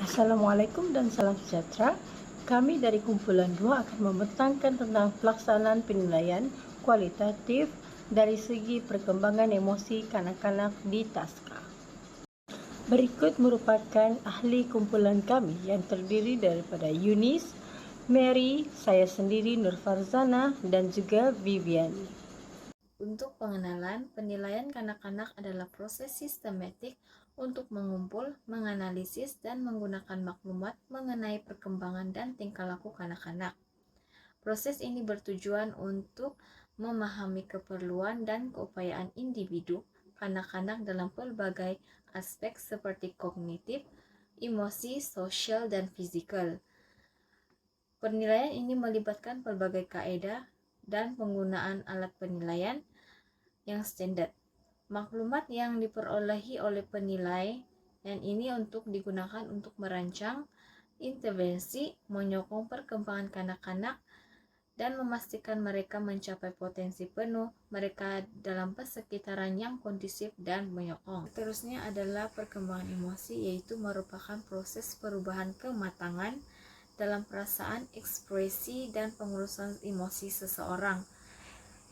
Assalamualaikum dan salam sejahtera. Kami dari kumpulan 2 akan membentangkan tentang pelaksanaan penilaian kualitatif dari segi perkembangan emosi kanak-kanak di TASKA. Berikut merupakan ahli kumpulan kami yang terdiri daripada Yunis, Mary, saya sendiri Nur Farzana dan juga Viviani. Untuk pengenalan, penilaian kanak-kanak adalah proses sistematik untuk mengumpul, menganalisis, dan menggunakan maklumat mengenai perkembangan dan tingkah laku kanak-kanak. Proses ini bertujuan untuk memahami keperluan dan keupayaan individu kanak-kanak dalam berbagai aspek seperti kognitif, emosi, sosial, dan fisikal. Penilaian ini melibatkan berbagai kaedah dan penggunaan alat penilaian yang standar. Maklumat yang diperolehi oleh penilai dan ini untuk digunakan untuk merancang intervensi, menyokong perkembangan kanak-kanak, dan memastikan mereka mencapai potensi penuh mereka dalam persekitaran yang kondusif dan menyokong. Seterusnya adalah perkembangan emosi, yaitu merupakan proses perubahan kematangan dalam perasaan, ekspresi, dan pengurusan emosi seseorang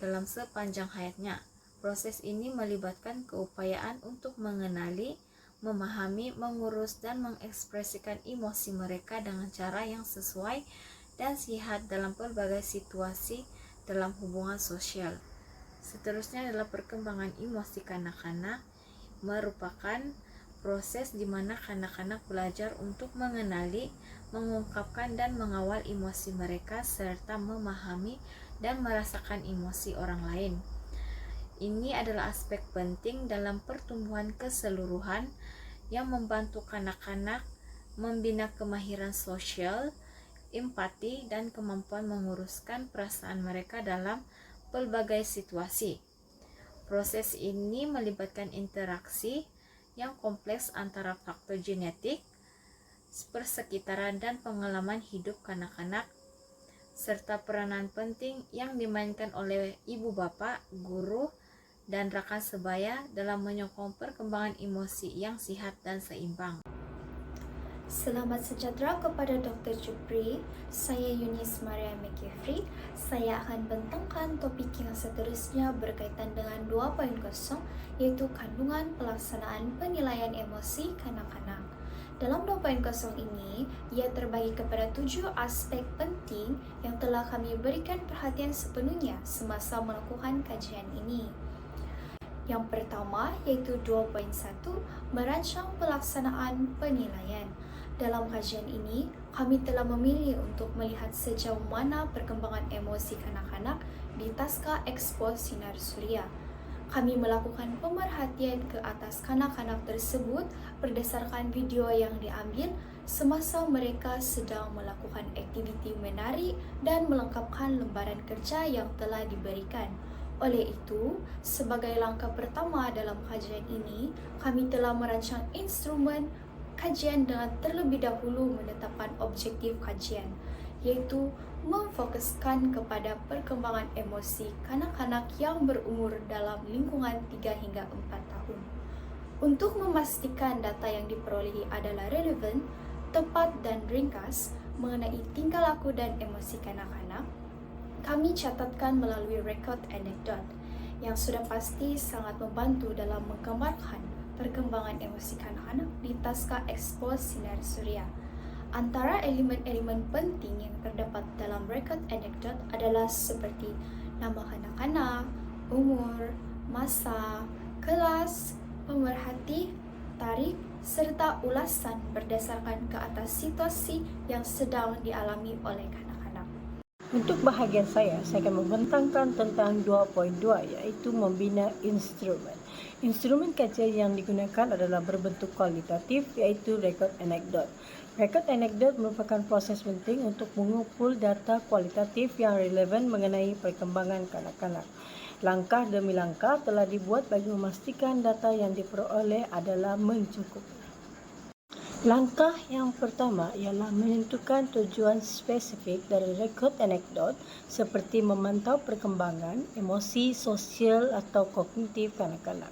dalam sepanjang hayatnya. Proses ini melibatkan keupayaan untuk mengenali, memahami, mengurus, dan mengekspresikan emosi mereka dengan cara yang sesuai dan sehat dalam berbagai situasi dalam hubungan sosial. Seterusnya adalah perkembangan emosi kanak-kanak, merupakan proses di mana kanak-kanak belajar untuk mengenali, mengungkapkan, dan mengawal emosi mereka serta memahami dan merasakan emosi orang lain. Ini adalah aspek penting dalam pertumbuhan keseluruhan yang membantu kanak-kanak membina kemahiran sosial, empati, dan kemampuan menguruskan perasaan mereka dalam berbagai situasi. Proses ini melibatkan interaksi yang kompleks antara faktor genetik, persekitaran, dan pengalaman hidup kanak-kanak, serta peranan penting yang dimainkan oleh ibu bapak, guru, dan rekan sebaya dalam menyokong perkembangan emosi yang sehat dan seimbang. Selamat sejahtera kepada Dr. Jupri. Saya Yunis Maria McKeffrey. Saya akan bentangkan topik yang seterusnya berkaitan dengan 2.0, yaitu kandungan pelaksanaan penilaian emosi kanak-kanak. Dalam 2.0 ini, ia terbagi kepada 7 aspek penting yang telah kami berikan perhatian sepenuhnya semasa melakukan kajian ini. Yang pertama yaitu 2.1, merancang pelaksanaan penilaian. Dalam kajian ini, kami telah memilih untuk melihat sejauh mana perkembangan emosi kanak-kanak di TASKA Expo Sinar Surya. Kami melakukan pemerhatian ke atas kanak-kanak tersebut berdasarkan video yang diambil semasa mereka sedang melakukan aktiviti menari dan melengkapkan lembaran kerja yang telah diberikan. Oleh itu, sebagai langkah pertama dalam kajian ini, kami telah merancang instrumen kajian dengan terlebih dahulu menetapkan objektif kajian, yaitu memfokuskan kepada perkembangan emosi kanak-kanak yang berumur dalam lingkungan 3 hingga 4 tahun. Untuk memastikan data yang diperolehi adalah relevan, tepat, dan ringkas mengenai tingkah laku dan emosi kanak-kanak, kami catatkan melalui rekod anekdot yang sudah pasti sangat membantu dalam menggambarkan perkembangan emosi kanak-kanak di TASKA Expo Sinar Surya. Antara elemen-elemen penting yang terdapat dalam rekod anekdot adalah seperti nama kanak-kanak, umur, masa, kelas, pemerhati, tarikh, serta ulasan berdasarkan ke atas situasi yang sedang dialami oleh kanak-kanak. Untuk bahagian saya akan membentangkan tentang 2.2, yaitu membina instrumen. Instrumen kajian yang digunakan adalah berbentuk kualitatif, yaitu rekod anekdot. Rekod anekdot merupakan proses penting untuk mengumpul data kualitatif yang relevan mengenai perkembangan kanak-kanak. Langkah demi langkah telah dibuat bagi memastikan data yang diperoleh adalah mencukupi. Langkah yang pertama ialah menentukan tujuan spesifik dari rekod anekdot seperti memantau perkembangan emosi, sosial atau kognitif kanak-kanak.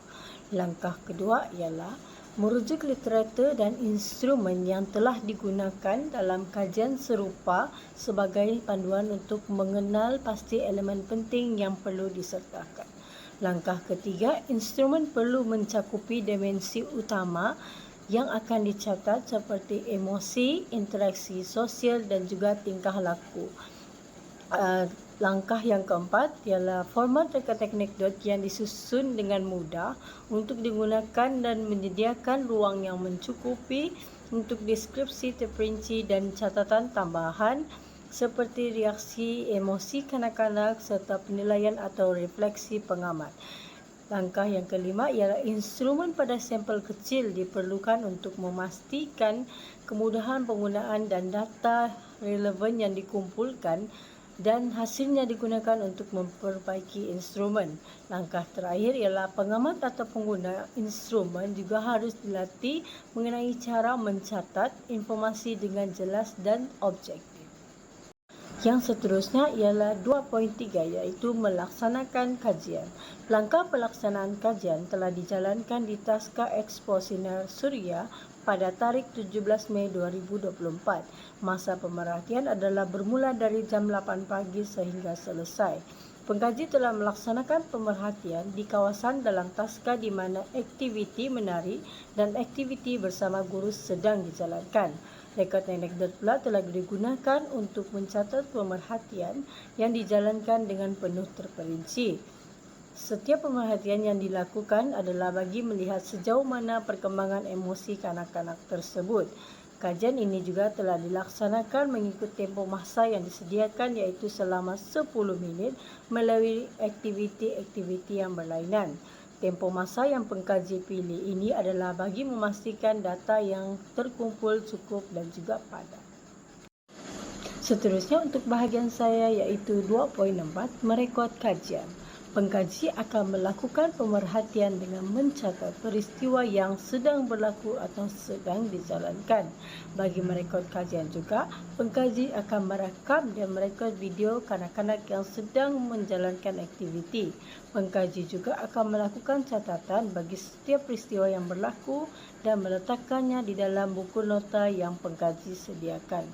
Langkah kedua ialah merujuk literatur dan instrumen yang telah digunakan dalam kajian serupa sebagai panduan untuk mengenal pasti elemen penting yang perlu disertakan. Langkah ketiga, instrumen perlu mencakupi dimensi utama yang akan dicatat seperti emosi, interaksi sosial dan juga tingkah laku. Langkah yang keempat ialah format reka anekdot yang disusun dengan mudah untuk digunakan dan menyediakan ruang yang mencukupi untuk deskripsi terperinci dan catatan tambahan seperti reaksi emosi kanak-kanak serta penilaian atau refleksi pengamat. Langkah yang kelima ialah instrumen pada sampel kecil diperlukan untuk memastikan kemudahan penggunaan dan data relevan yang dikumpulkan dan hasilnya digunakan untuk memperbaiki instrumen. Langkah terakhir ialah pengamat atau pengguna instrumen juga harus dilatih mengenai cara mencatat informasi dengan jelas dan objektif. Yang seterusnya ialah 2.3 iaitu melaksanakan kajian. Langkah pelaksanaan kajian telah dijalankan di Taska Expo Sinar Suria pada tarikh 17 Mei 2024. Masa pemerhatian adalah bermula dari jam 8 pagi sehingga selesai. Pengkaji telah melaksanakan pemerhatian di kawasan dalam taska di mana aktiviti menari dan aktiviti bersama guru sedang dijalankan. Rekod anekdot pula telah digunakan untuk mencatat pemerhatian yang dijalankan dengan penuh terperinci. Setiap pemerhatian yang dilakukan adalah bagi melihat sejauh mana perkembangan emosi kanak-kanak tersebut. Kajian ini juga telah dilaksanakan mengikut tempoh masa yang disediakan iaitu selama 10 minit melalui aktiviti-aktiviti yang berlainan. Tempoh masa yang pengkaji pilih ini adalah bagi memastikan data yang terkumpul cukup dan juga padat. Seterusnya untuk bahagian saya iaitu 2.4 merekod kajian. Pengkaji akan melakukan pemerhatian dengan mencatat peristiwa yang sedang berlaku atau sedang dijalankan. Bagi merekod kajian juga, pengkaji akan merakam dan merekod video kanak-kanak yang sedang menjalankan aktiviti. Pengkaji juga akan melakukan catatan bagi setiap peristiwa yang berlaku dan meletakkannya di dalam buku nota yang pengkaji sediakan.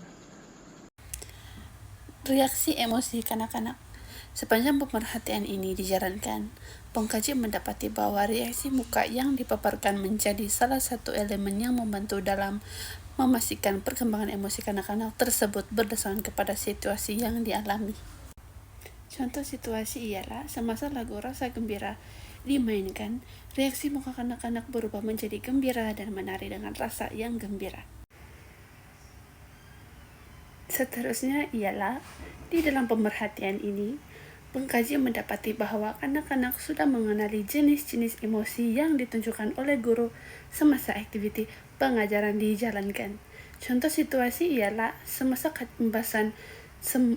Reaksi emosi kanak-kanak. Sepanjang pemerhatian ini dijalankan, pengkaji mendapati bahwa reaksi muka yang dipaparkan menjadi salah satu elemen yang membantu dalam memastikan perkembangan emosi kanak-kanak tersebut berdasarkan kepada situasi yang dialami. Contoh situasi ialah semasa lagu Rasa Gembira dimainkan, reaksi muka kanak-kanak berubah menjadi gembira dan menari dengan rasa yang gembira. Seterusnya ialah di dalam pemerhatian ini, pengkaji mendapati bahwa anak-anak sudah mengenali jenis-jenis emosi yang ditunjukkan oleh guru semasa aktiviti pengajaran dijalankan. Contoh situasi ialah semasa pembahasan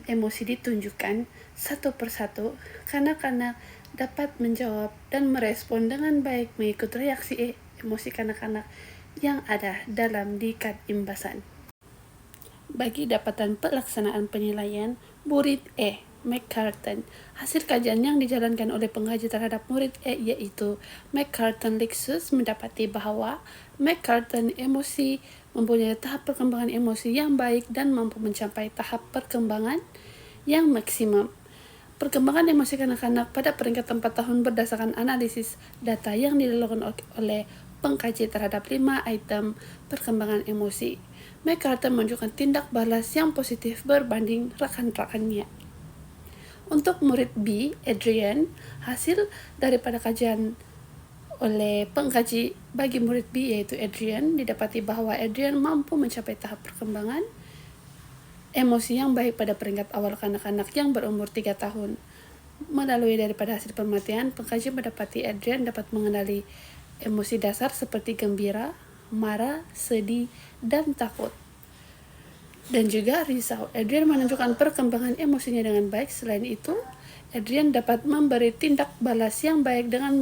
emosi ditunjukkan satu persatu, kanak-kanak dapat menjawab dan merespon dengan baik mengikut reaksi emosi kanak-kanak yang ada dalam dikat imbasan. Bagi dapatan pelaksanaan penilaian, murid McCartan. Hasil kajian yang dijalankan oleh pengkaji terhadap murid yaitu McCartan Lexus mendapati bahwa McCartan emosi mempunyai tahap perkembangan emosi yang baik dan mampu mencapai tahap perkembangan yang maksimum. Perkembangan emosi kanak-kanak pada peringkat 4 tahun berdasarkan analisis data yang dilakukan oleh pengkaji terhadap 5 item perkembangan emosi. McCartan menunjukkan tindak balas yang positif berbanding rekan-rekannya. Untuk murid B, Adrian, hasil daripada kajian oleh pengkaji bagi murid B yaitu Adrian, didapati bahwa Adrian mampu mencapai tahap perkembangan emosi yang baik pada peringkat awal kanak-kanak yang berumur 3 tahun. Melalui daripada hasil pemerhatian, pengkaji mendapati Adrian dapat mengenali emosi dasar seperti gembira, marah, sedih, dan takut. Dan juga risau. Adrian menunjukkan perkembangan emosinya dengan baik. Selain itu, Adrian dapat memberi tindak balas yang baik dengan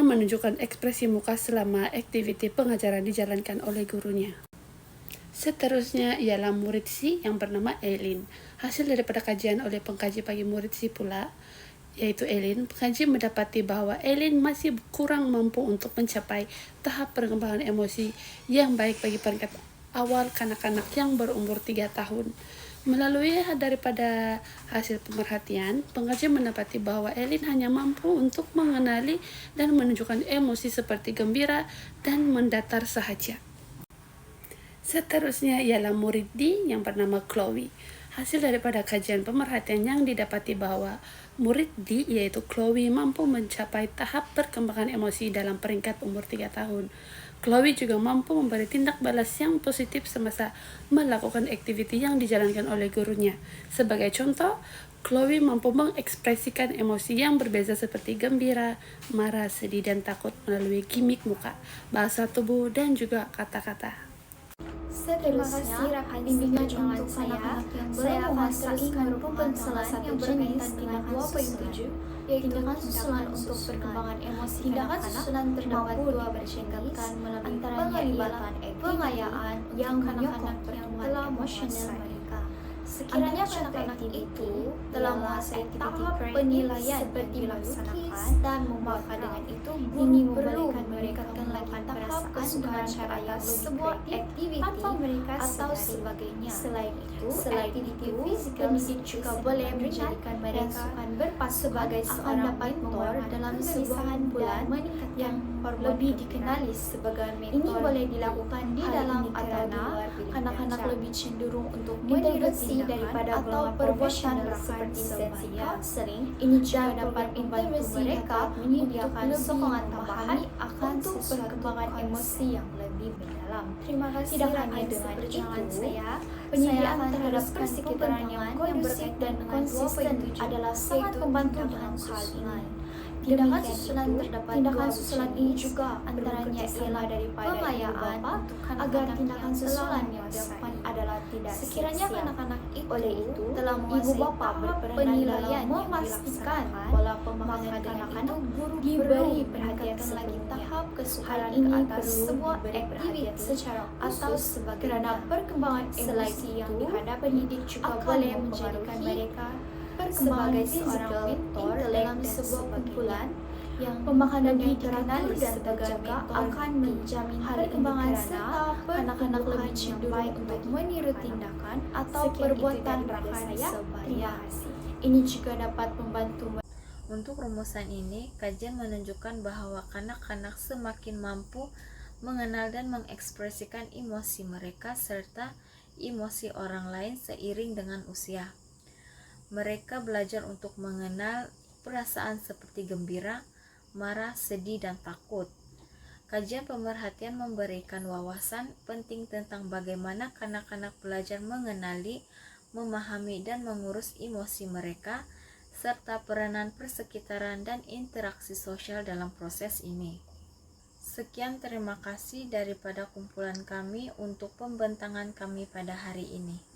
menunjukkan ekspresi muka selama aktiviti pengajaran dijalankan oleh gurunya. Seterusnya ialah murid C yang bernama Eileen. Hasil daripada kajian oleh pengkaji bagi murid C pula, yaitu Elin, pengkaji mendapati bahwa Elin masih kurang mampu untuk mencapai tahap perkembangan emosi yang baik bagi peringkat awal kanak-kanak yang berumur 3 tahun. Melalui daripada hasil pemerhatian, pengkaji mendapati bahwa Elin hanya mampu untuk mengenali dan menunjukkan emosi seperti gembira dan mendatar sahaja. Seterusnya ialah murid D yang bernama Chloe. Hasil daripada kajian pemerhatian yang didapati bahwa murid D yaitu Chloe mampu mencapai tahap perkembangan emosi dalam peringkat umur 3 tahun. Chloe juga mampu memberi tindak balas yang positif semasa melakukan aktiviti yang dijalankan oleh gurunya. Sebagai contoh, Chloe mampu mengekspresikan emosi yang berbeda seperti gembira, marah, sedih, dan takut melalui gimik muka, bahasa tubuh, dan juga kata-kata. Seterusnya, bimbingan untuk anak-anak yang belum menguasai merupakan salah satu jenis tindakan 2.7, yaitu tindakan susulan untuk perkembangan emosi tindakan susulan terdapat dua berjenis, antaranya penglibatan pengayaan yang kanak-kanak yang telah emosional mereka. Sekiranya kanak-kanak itu telah menguasai tahap penilaian seperti melukis dan membaca, dengan itu ini membolehkan mereka meningkatkan tahap kesukaan cara yang sebuah aktiviti atau sebagainya. Selain itu, aktiviti fisikal juga boleh menjadikan mereka sebagai seorang mentor dalam sebuah kumpulan yang lebih dikenali sebagai mentor. Ini boleh dilakukan di dalam atau di luar kanak-kanak lebih cenderung untuk meniru daripada atau perbuatan seperti sesi counseling. Ini juga dapat membantu mereka menyediakan sokongan tambahan untuk perkembangan emosi yang lebih mendalam. Terima kasih. Tidak hanya dengan itu, penyediaan terhadap persekitaran yang kondusif dan konsisten adalah sangat membantu dalam hal ini. Tindakan susulan ini juga antaranya ialah daripada pengayaan agar tindakan susulan yang depan adalah tidak sekiranya anak-anak itu telah ibu bapa berpenilaian memastikan pola pemahaman anak-anak guru diberi perhatian lagi tahap kesukaran ini perlu sebuah aktiviti secara atau sebagai kerana perkembangan emosi yang dihadapi pendidik juga boleh menjadikan mereka sebagai seorang mentor dalam sebuah kumpulan yang pemakanan yang teratur dan terjaga akan menjamin perkembangan serta anak-anak lebih cenderung untuk meniru tindakan atau perbuatan saya. Terima kasih. Ini juga dapat membantu. Untuk rumusan ini, kajian menunjukkan bahwa kanak-kanak semakin mampu mengenal dan mengekspresikan emosi mereka serta emosi orang lain seiring dengan usia. Mereka belajar untuk mengenal perasaan seperti gembira, marah, sedih, dan takut. Kajian pemerhatian memberikan wawasan penting tentang bagaimana kanak-kanak belajar mengenali, memahami, dan mengurus emosi mereka, serta peranan persekitaran dan interaksi sosial dalam proses ini. Sekian, terima kasih daripada kumpulan kami untuk pembentangan kami pada hari ini.